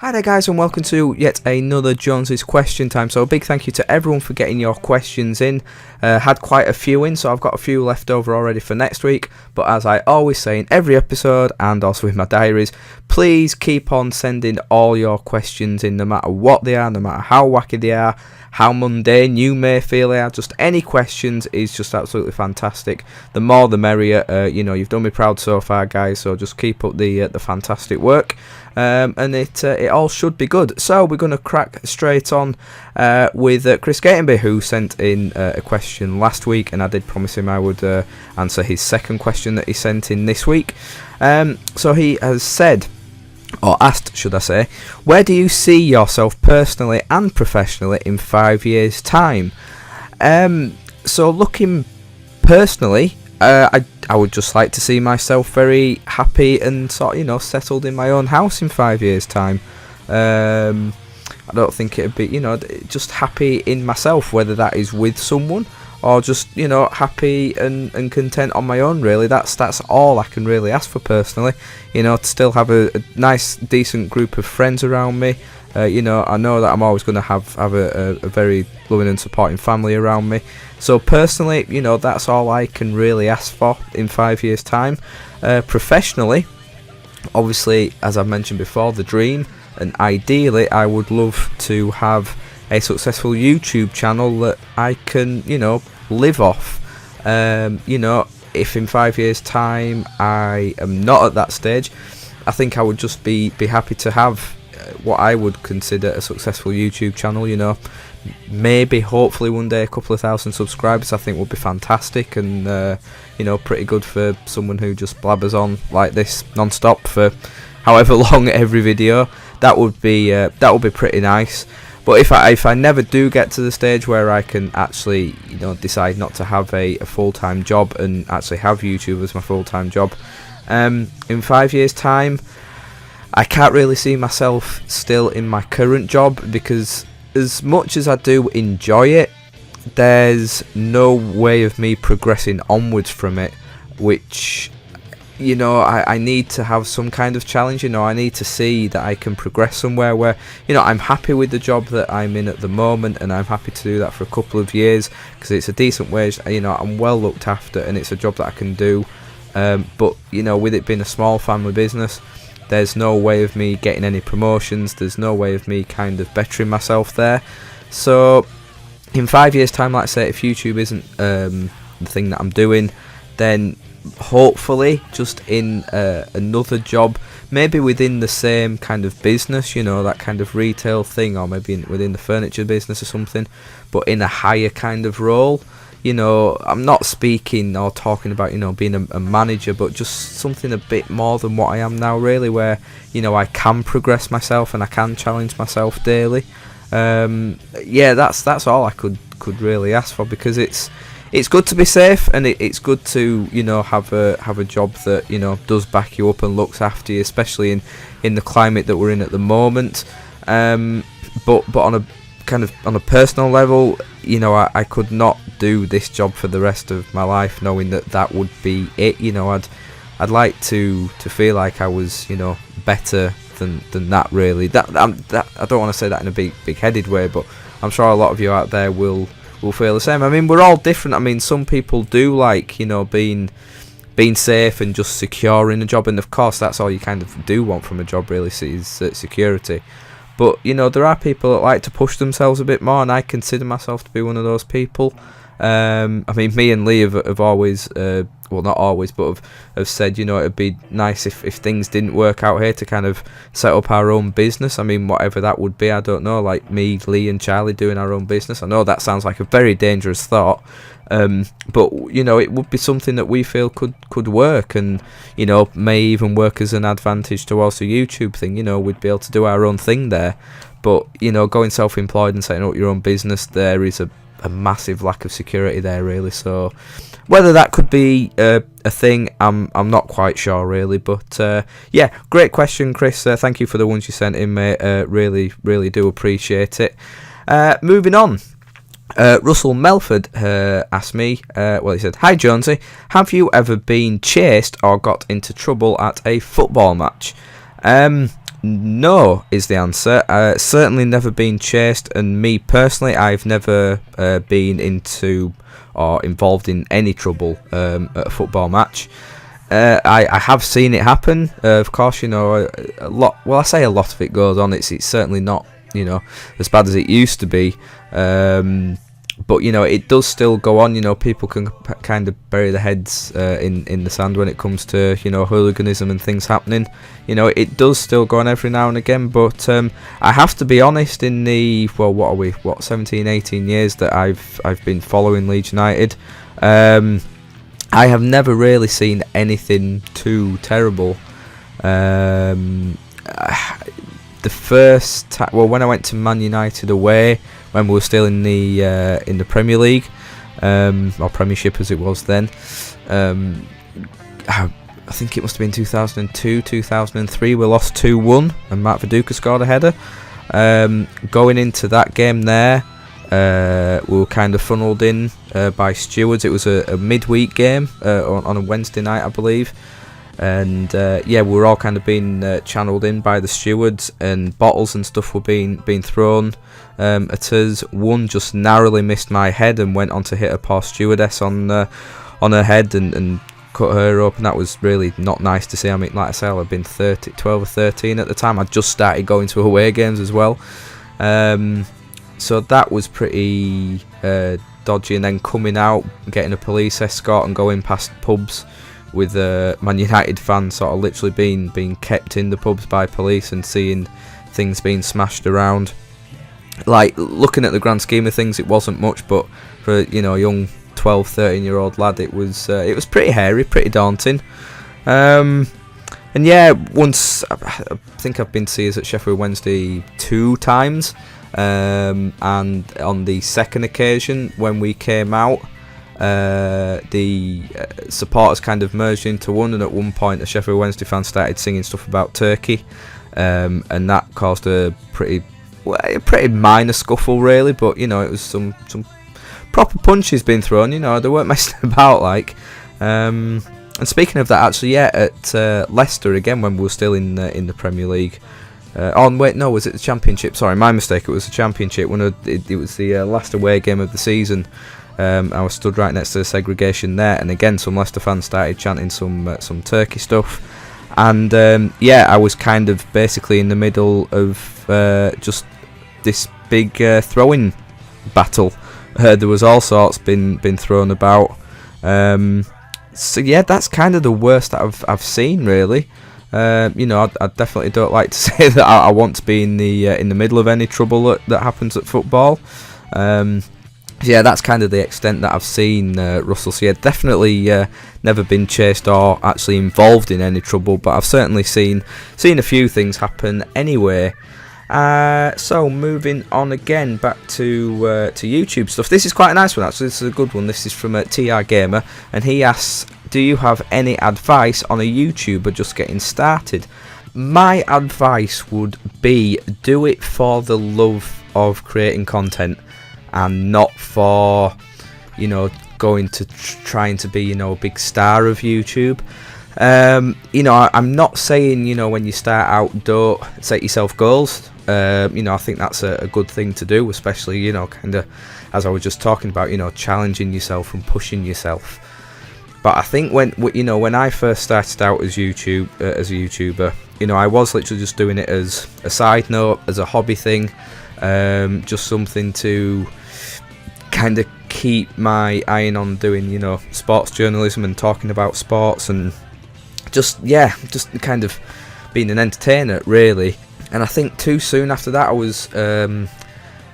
Hi there guys, and welcome to yet another Jonesy's question time. So a big thank you to everyone for getting your questions in. Had quite a few in, so I've got a few left over already for next week. But as I always say in every episode, and also in my diaries, please keep on sending all your questions in, no matter what they are, no matter how wacky they are, how mundane you may feel they are. Just any questions is just absolutely fantastic. The more the merrier. You've done me proud so far, guys, so just keep up the fantastic work. And it all should be good. So we're going to crack straight on with Chris Gatenby, who sent in a question last week, and I did promise him I would answer his second question that he sent in this week. So he has said, or asked, should I say, where do you see yourself personally and professionally in 5 years' time? So looking personally, I would just like to see myself very happy and settled in my own house in 5 years' time. I don't think it'd be, just happy in myself, whether that is with someone or just, happy and content on my own, really. That's all I can really ask for personally. To still have a nice, decent group of friends around me. I know that I'm always going to have a very loving and supporting family around me. So personally, that's all I can really ask for in 5 years' time. Professionally, obviously, as I've mentioned before, the dream, and ideally I would love to have a successful YouTube channel that I can, live off. If in 5 years' time I am not at that stage, I think I would just be happy to have what I would consider a successful YouTube channel. Maybe hopefully one day a couple of thousand subscribers I think would be fantastic, and pretty good for someone who just blabbers on like this non-stop for however long every video. That would be pretty nice. But if I never do get to the stage where I can actually decide not to have a full-time job and actually have YouTube as my full-time job, in 5 years' time I can't really see myself still in my current job, because as much as I do enjoy it, there's no way of me progressing onwards from it, which I need to have some kind of challenge. I need to see that I can progress somewhere where I'm happy with the job that I'm in at the moment, and I'm happy to do that for a couple of years because it's a decent wage. I'm well looked after and it's a job that I can do, but with it being a small family business, there's no way of me getting any promotions. There's no way of me kind of bettering myself there. So in 5 years' time, like I say, if YouTube isn't the thing that I'm doing, then hopefully just in another job, maybe within the same kind of business, that kind of retail thing, or maybe within the furniture business or something, but in a higher kind of role. I'm not speaking or talking about being a manager, but just something a bit more than what I am now, really, where I can progress myself and I can challenge myself daily. That's all I could really ask for, because it's good to be safe, and it's good to have a job that does back you up and looks after you, especially in the climate that we're in at the moment. But on a personal level, I could not do this job for the rest of my life knowing that would be it. I'd like to feel like I was better than that, really. That I don't want to say that in a big-headed way, but I'm sure a lot of you out there will feel the same. I mean, we're all different. I mean, some people do like being safe and just secure in a job, and of course that's all you kind of do want from a job, really, is security. But there are people that like to push themselves a bit more, and I consider myself to be one of those people. I mean, me and Lee have always, well, not always, but have said, it'd be nice if things didn't work out here to kind of set up our own business. I mean, whatever that would be, I don't know, like me, Lee and Charlie doing our own business. I know that sounds like a very dangerous thought, but it would be something that we feel could work, and may even work as an advantage towards the YouTube thing. We'd be able to do our own thing there. But going self-employed and setting up your own business, there is a massive lack of security there, really. So whether that could be a thing, I'm not quite sure, really. But great question, Chris. Thank you for the ones you sent in, mate. Really do appreciate it. Moving on. Russell Melford asked me, he said, "Hi Jonesy, have you ever been chased or got into trouble at a football match?" No is the answer. Certainly never been chased, and me personally, I've never been into or involved in any trouble at a football match. I have seen it happen. Of course, you know, a lot. Well, I say a lot of it goes on. It's certainly not, you know, as bad as it used to be. But you know, it does still go on. You know, people can kind of bury their heads in the sand when it comes to, you know, hooliganism and things happening. You know, it does still go on every now and again. But I have to be honest. In the 17, 18 years that I've been following Leeds United, I have never really seen anything too terrible. The first time, when I went to Man United away, when we were still in the Premier League, or Premiership as it was then, I think it must have been 2002, 2003. We lost 2-1, and Mark Viduka scored a header. Going into that game there, we were kind of funnelled in by stewards. It was a midweek game on a Wednesday night, I believe. And we were all kind of being channelled in by the stewards, and bottles and stuff were being thrown at us. One just narrowly missed my head and went on to hit a poor stewardess on her head and cut her up, and that was really not nice to see. I mean, like I said, I'd been 12 or 13 at the time. I'd just started going to away games as well. So that was pretty dodgy, and then coming out, getting a police escort and going past pubs with Man United fans sort of literally being kept in the pubs by police and seeing things being smashed around. Like, looking at the grand scheme of things, it wasn't much, but for, you know, a young 12, 13-year-old lad, it was pretty hairy, pretty daunting. And yeah, once, I think I've been to see us at Sheffield Wednesday 2 times, and on the second occasion when we came out, the supporters kind of merged into one, and at one point a Sheffield Wednesday fan started singing stuff about Turkey, and that caused a pretty minor scuffle really, but you know, it was some proper punches being thrown, you know, they weren't messing about like. And speaking of that, actually, yeah, at Leicester again, when we were still in the Premier League, was it the Championship? Sorry, my mistake, it was the Championship. When it was the last away game of the season. I was stood right next to the segregation there, and again some Leicester fans started chanting some Turkey stuff, and I was kind of basically in the middle of just this big throwing battle. There was all sorts been thrown about. So yeah, that's kind of the worst that I've seen really. You know, I definitely don't like to say that I want to be in the middle of any trouble that happens at football. Yeah, that's kind of the extent that I've seen, Russell. So yeah, definitely never been chased or actually involved in any trouble, but I've certainly seen a few things happen anyway. So moving on again, back to YouTube stuff. This is quite a nice one actually. This is a good one. This is from TR Gamer, and he asks, do you have any advice on a YouTuber just getting started? My advice would be, do it for the love of creating content, and not for, you know, going to trying to be, you know, a big star of YouTube. You know, I'm not saying, you know, when you start out, don't set yourself goals. You know, I think that's a good thing to do, especially, you know, kind of as I was just talking about, you know, challenging yourself and pushing yourself. But I think when I first started out as a YouTuber, you know, I was literally just doing it as a side note, as a hobby thing, just something to kind of keep my eye on doing, you know, sports journalism and talking about sports, and just kind of being an entertainer really. And I think too soon after that I was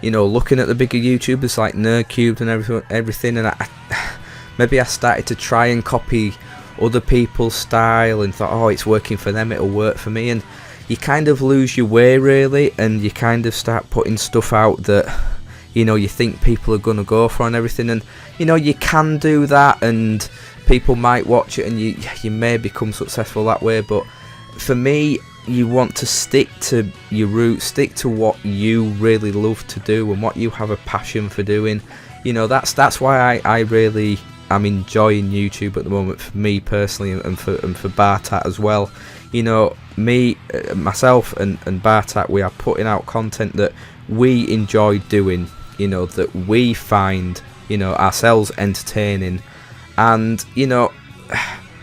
you know, looking at the bigger YouTubers like Nerdcubed and everything, and I started to try and copy other people's style and thought, oh, it's working for them, it'll work for me, and you kind of lose your way really, and you kind of start putting stuff out that, you know, you think people are going to go for and everything, and you know, you can do that and people might watch it and you may become successful that way, but for me, you want to stick to your roots, stick to what you really love to do and what you have a passion for doing. You know, that's why I really I'm enjoying YouTube at the moment, for me personally, and for Bartat as well. You know, myself and Bartat, we are putting out content that we enjoy doing, you know, that we find, you know, ourselves entertaining. And, you know,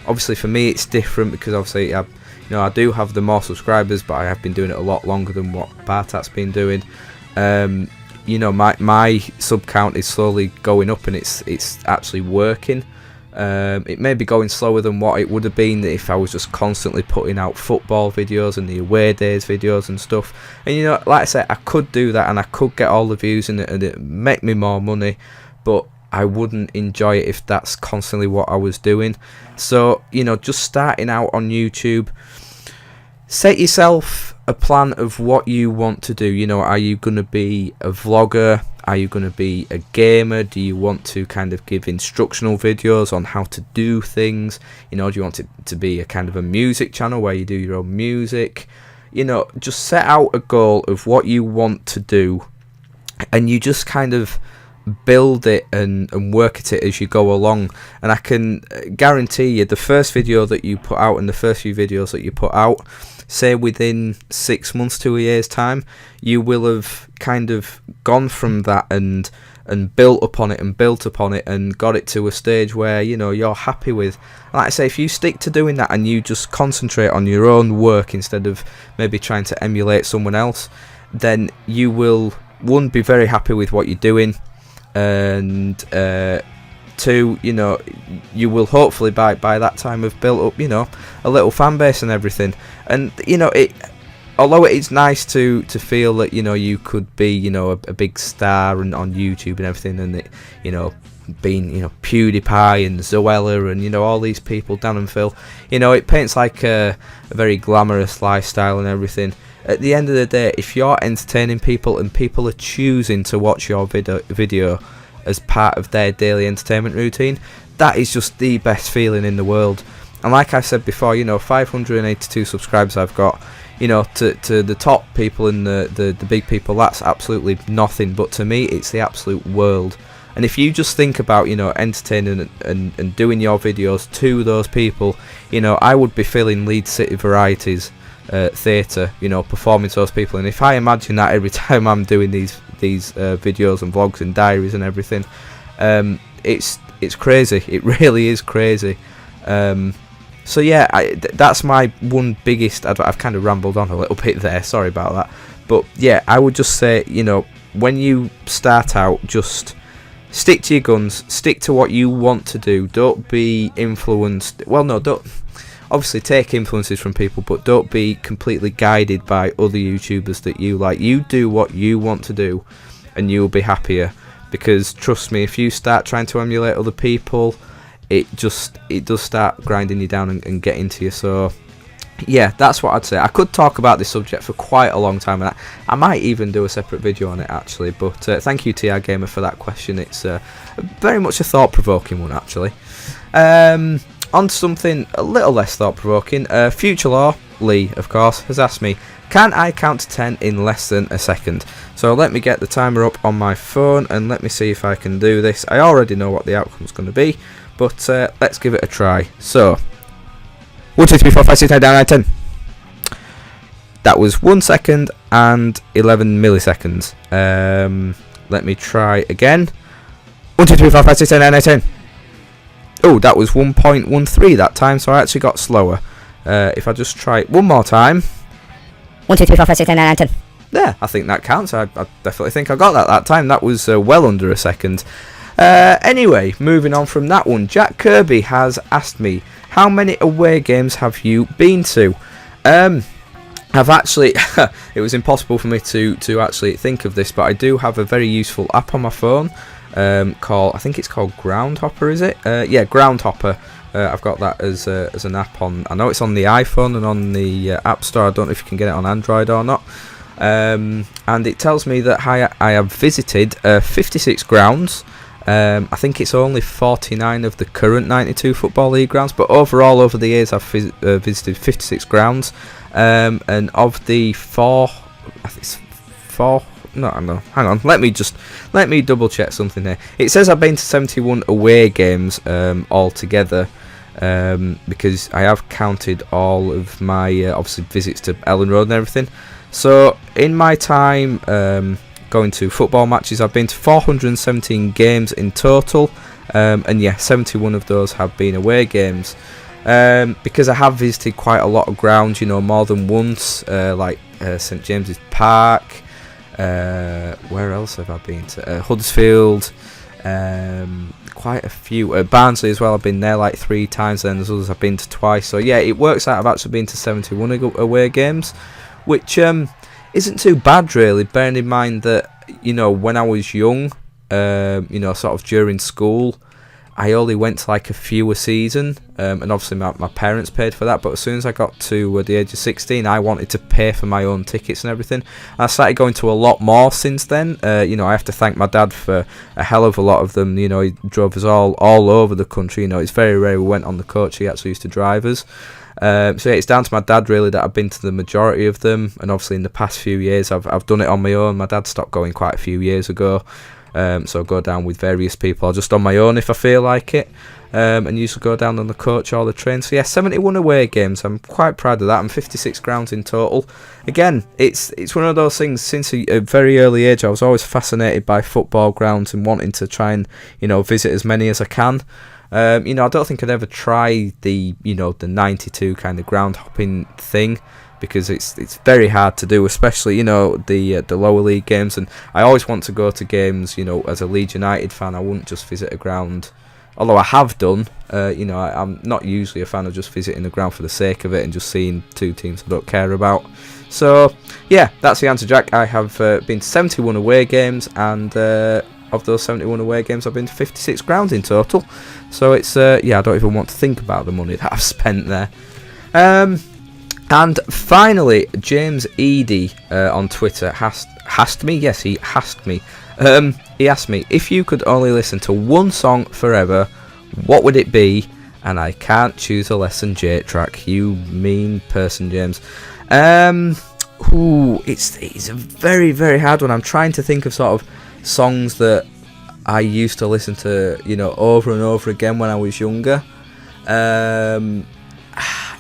obviously for me it's different, because obviously I do have the more subscribers, but I have been doing it a lot longer than what Bartat's been doing. You know, my sub count is slowly going up, and it's actually working. It may be going slower than what it would have been if I was just constantly putting out football videos and the away days videos and stuff. And, you know, like I said, I could do that and I could get all the views and it make me more money, but I wouldn't enjoy it if that's constantly what I was doing. So, you know, just starting out on YouTube, set yourself a plan of what you want to do. You know, are you going to be a vlogger? Are you going to be a gamer? Do you want to kind of give instructional videos on how to do things? You know, do you want it to be a kind of a music channel where you do your own music? You know, just set out a goal of what you want to do, and you just kind of build it and work at it as you go along. And I can guarantee you, the first video that you put out and the first few videos that you put out, say within 6 months to a year's time, you will have kind of gone from that and built upon it and got it to a stage where, you know, you're happy with. Like I say, if you stick to doing that and you just concentrate on your own work instead of maybe trying to emulate someone else, then you will, one, be very happy with what you're doing, and two, you know, you will hopefully by that time have built up, you know, a little fan base and everything. And, you know, although it's nice to feel that, you know, you could be, you know, a big star and on YouTube and everything, and it, you know, being, you know, PewDiePie and Zoella and, you know, all these people, Dan and Phil, you know, it paints like a very glamorous lifestyle and everything. At the end of the day, if you're entertaining people and people are choosing to watch your video as part of their daily entertainment routine, that is just the best feeling in the world. And like I said before, you know, 582 subscribers I've got, you know, to the top people and the big people, that's absolutely nothing, but to me it's the absolute world. And if you just think about, you know, entertaining and doing your videos to those people, you know, I would be filling Leeds City Varieties theatre, you know, performing to those people. And if I imagine that every time I'm doing these videos and vlogs and diaries and everything, it's crazy. It really is crazy. So yeah, that's my one biggest I've kind of rambled on a little bit there, sorry about that. But yeah, I would just say, you know, when you start out, just stick to your guns, stick to what you want to do. Don't be influenced. Well, no, don't. Obviously take influences from people, but don't be completely guided by other YouTubers that you like. You do what you want to do and you'll be happier, because trust me, if you start trying to emulate other people, it does start grinding you down and getting to you. So yeah, that's what I'd say. I could talk about this subject for quite a long time, and I might even do a separate video on it actually, but thank you TR Gamer for that question. It's very much a thought-provoking one actually. On to something a little less thought-provoking. Future Law, Lee, of course, has asked me, can I count to 10 in less than a second? So let me get the timer up on my phone and let me see if I can do this. I already know what the outcome's going to be, but let's give it a try. So, 1, 2, 3, 4, 5, 6, 7, 8, 9, 10. That was 1 second and 11 milliseconds. Let me try again. 1, 2, 3, 4, 5, 6, 7, 8, 9, 10. Oh, that was 1.13 that time, so I actually got slower. If I just try it one more time. 1, 2, 3, 4, 5, 6, 7, 8, 9, 10. Yeah, I think that counts. I definitely think I got that time. That was well under a second. Anyway, moving on from that one, Jack Kirby has asked me, how many away games have you been to? I've actually, it was impossible for me to actually think of this, but I do have a very useful app on my phone. I think it's called Groundhopper, is it? Yeah, Groundhopper. I've got that as an app on. I know it's on the iPhone and on the App Store. I don't know if you can get it on Android or not. And it tells me that I have visited 56 grounds. I think it's only 49 of the current 92 Football League grounds, but overall over the years I've visited 56 grounds. And of the four no, hang on. Let me double check something here. It says I've been to 71 away games altogether, because I have counted all of my obviously visits to Ellen Road and everything. So in my time going to football matches, I've been to 417 games in total, and yeah, 71 of those have been away games. Because I have visited quite a lot of grounds, more than once, like St James's Park. Where else have I been to? Huddersfield. Quite a few. Barnsley as well. I've been there like 3 times. Then there's others I've been to twice. So yeah, it works out. I've actually been to 71 away games, which isn't too bad really. Bearing in mind that when I was young, sort of during school, I only went to like a few a season, and obviously my parents paid for that, but as soon as I got to the age of 16, I wanted to pay for my own tickets and everything. I started going to a lot more since then. I have to thank my dad for a hell of a lot of them. He drove us all over the country. It's very rare we went on the coach. He actually used to drive us. So yeah, it's down to my dad really that I've been to the majority of them, and obviously in the past few years I've done it on my own. My dad stopped going quite a few years ago. So I go down with various people, just on my own if I feel like it, and usually go down on the coach or the train. So yeah, 71 away games. I'm quite proud of that. I'm 56 grounds in total. Again, it's one of those things. Since a very early age, I was always fascinated by football grounds and wanting to try and visit as many as I can. I don't think I'd ever try the 92 kind of ground hopping thing, because it's very hard to do, especially the lower league games. And I always want to go to games. As a Leeds United fan, I wouldn't just visit a ground, although I have done. I'm not usually a fan of just visiting a ground for the sake of it and just seeing 2 teams I don't care about. So yeah, that's the answer, Jack. I have been to 71 away games, and of those 71 away games, I've been to 56 grounds in total. So it's I don't even want to think about the money that I've spent there. And finally, James Eady on Twitter asked me. Yes, he asked me. He asked me, if you could only listen to one song forever, what would it be? And I can't choose a less than J track. You mean person, James. It's a very, very hard one. I'm trying to think of sort of songs that I used to listen to, over and over again when I was younger.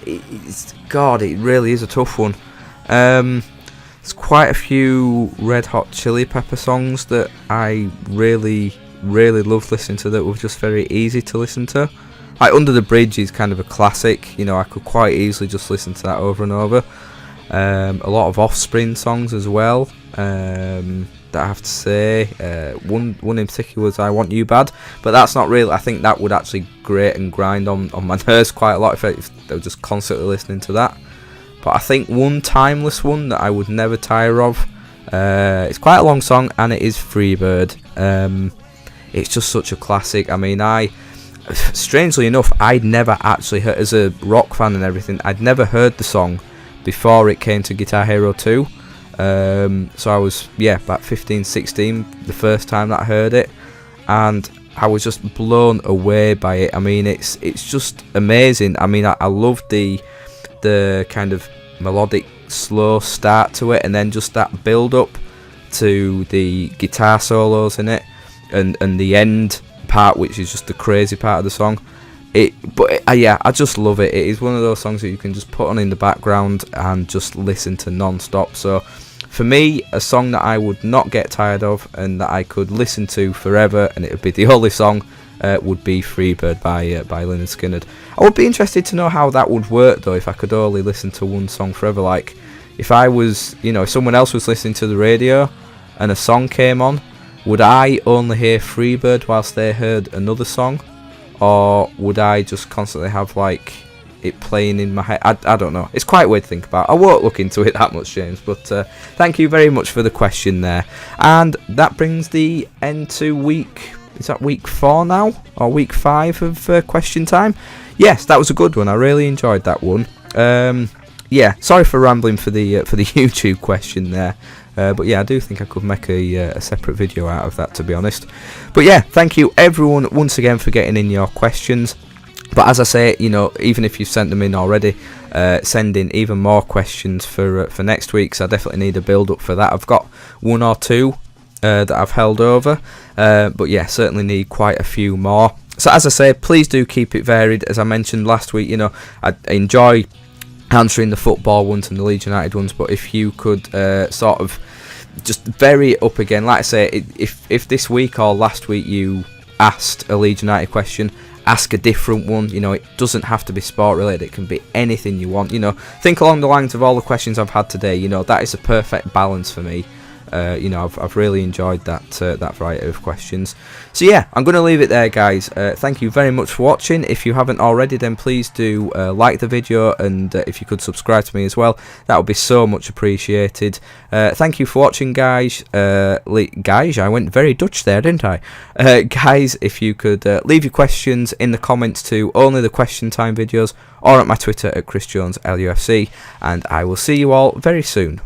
It really is a tough one. There's quite a few Red Hot Chili Pepper songs that I really, really loved listening to that were just very easy to listen to. Like Under the Bridge is kind of a classic. I could quite easily just listen to that over and over. A lot of Offspring songs as well. That I have to say, one in particular was I Want You Bad, but that's not really. I think that would actually grate and grind on my nerves quite a lot if they were just constantly listening to that. But I think one timeless one that I would never tire of, it's quite a long song, and it is Freebird. It's just such a classic. I mean, strangely enough, I'd never actually heard, as a rock fan and everything, I'd never heard the song before it came to Guitar Hero 2. So I was about 15, 16 the first time that I heard it, and I was just blown away by it. I mean, it's just amazing. I mean, I love the kind of melodic slow start to it, and then just that build up to the guitar solos in it, and the end part, which is just the crazy part of the song. I just love it. It is one of those songs that you can just put on in the background and just listen to non-stop. So for me, a song that I would not get tired of and that I could listen to forever, and it would be the only song, would be Freebird by Lynyrd Skynyrd. I would be interested to know how that would work though, if I could only listen to one song forever. Like if I was, if someone else was listening to the radio and a song came on, would I only hear Freebird whilst they heard another song, or would I just constantly have like it playing in my head? I don't know. It's quite weird to think about. I won't look into it that much, James, but thank you very much for the question there. And that brings the end to week 4 now, or week 5 of question time? Yes, that was a good one. I really enjoyed that one. Sorry for rambling for the YouTube question there. But yeah, I do think I could make a separate video out of that, to be honest. But yeah, thank you everyone once again for getting in your questions. But as I say, even if you've sent them in already, send in even more questions for next week, so I definitely need a build up for that. I've got one or two that I've held over, but yeah, certainly need quite a few more. So as I say, please do keep it varied. As I mentioned last week, I enjoy answering the football ones and the Leeds United ones, but if you could sort of just vary it up again, like I say, if this week or last week you asked a Leeds United question, ask a different one. It doesn't have to be sport related, it can be anything you want. Think along the lines of all the questions I've had today. That is a perfect balance for me. I've really enjoyed that variety of questions. So yeah, I'm going to leave it there, guys. Thank you very much for watching. If you haven't already, then please do like the video, and if you could subscribe to me as well, that would be so much appreciated. Thank you for watching, guys. Guys, I went very Dutch there, didn't I? Guys, if you could leave your questions in the comments to only the question time videos, or at my Twitter at ChrisJonesLUFC, and I will see you all very soon.